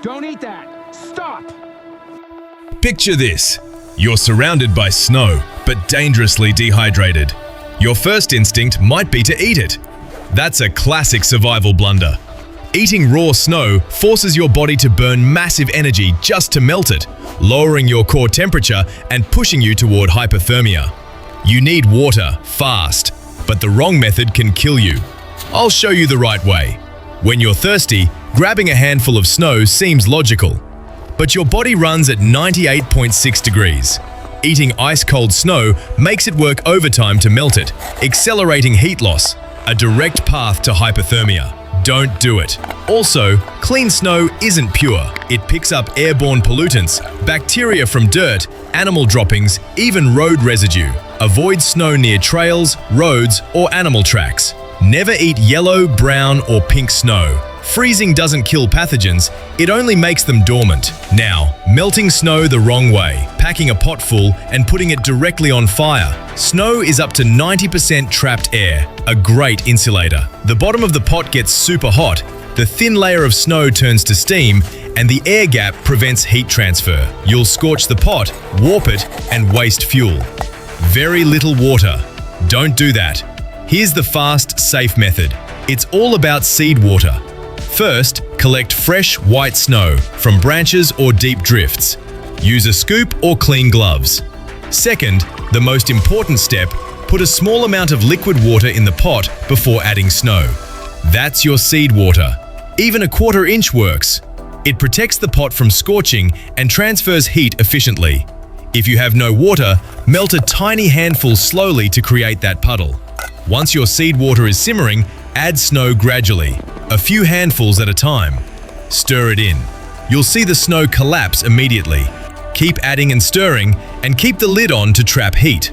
Don't eat that! Stop! Picture this. You're surrounded by snow, but dangerously dehydrated. Your first instinct might be to eat it. That's a classic survival blunder. Eating raw snow forces your body to burn massive energy just to melt it, lowering your core temperature and pushing you toward hypothermia. You need water, fast, but the wrong method can kill you. I'll show you the right way. When you're thirsty, grabbing a handful of snow seems logical. But your body runs at 98.6 degrees. Eating ice-cold snow makes it work overtime to melt it, accelerating heat loss, a direct path to hypothermia. Don't do it. Also, clean snow isn't pure. It picks up airborne pollutants, bacteria from dirt, animal droppings, even road residue. Avoid snow near trails, roads, or animal tracks. Never eat yellow, brown, or pink snow. Freezing doesn't kill pathogens, it only makes them dormant. Now, melting snow the wrong way, packing a pot full and putting it directly on fire. Snow is up to 90% trapped air, a great insulator. The bottom of the pot gets super hot, the thin layer of snow turns to steam, and the air gap prevents heat transfer. You'll scorch the pot, warp it, and waste fuel. Very little water. Don't do that. Here's the fast, safe method. It's all about seed water. First, collect fresh white snow from branches or deep drifts. Use a scoop or clean gloves. Second, the most important step, put a small amount of liquid water in the pot before adding snow. That's your seed water. Even a 1/4 inch works. It protects the pot from scorching and transfers heat efficiently. If you have no water, melt a tiny handful slowly to create that puddle. Once your seed water is simmering, add snow gradually, a few handfuls at a time. Stir it in. You'll see the snow collapse immediately. Keep adding and stirring, and keep the lid on to trap heat.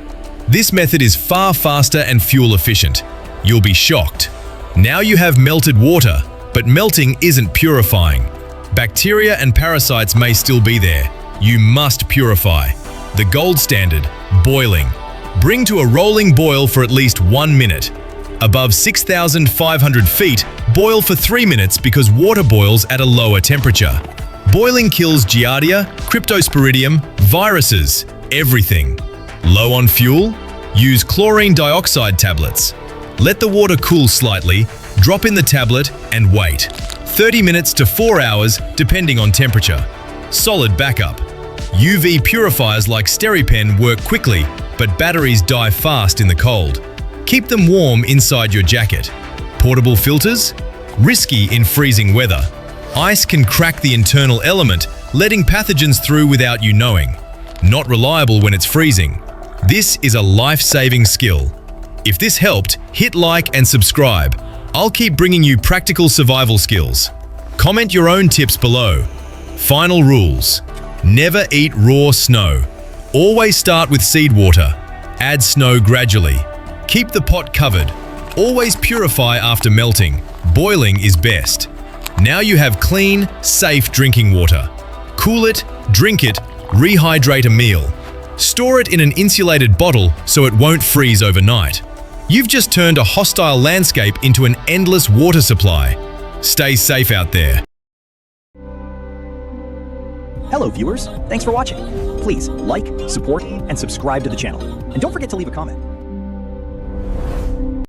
This method is far faster and fuel efficient. You'll be shocked. Now you have melted water, but melting isn't purifying. Bacteria and parasites may still be there. You must purify. The gold standard, boiling. Bring to a rolling boil for at least 1 minute. Above 6,500 feet, boil for 3 minutes because water boils at a lower temperature. Boiling kills Giardia, Cryptosporidium, viruses, everything. Low on fuel? Use chlorine dioxide tablets. Let the water cool slightly, drop in the tablet, and wait. 30 minutes to 4 hours, depending on temperature. Solid backup. UV purifiers like SteriPen work quickly, but batteries die fast in the cold. Keep them warm inside your jacket. Portable filters? Risky in freezing weather. Ice can crack the internal element, letting pathogens through without you knowing. Not reliable when it's freezing. This is a life-saving skill. If this helped, hit like and subscribe. I'll keep bringing you practical survival skills. Comment your own tips below. Final rules. Never eat raw snow. Always start with seed water. Add snow gradually. Keep the pot covered. Always purify after melting. Boiling is best. Now you have clean, safe drinking water. Cool it, drink it, rehydrate a meal. Store it in an insulated bottle so it won't freeze overnight. You've just turned a hostile landscape into an endless water supply. Stay safe out there. Hello viewers, thanks for watching. Please like, support, and subscribe to the channel. And don't forget to leave a comment.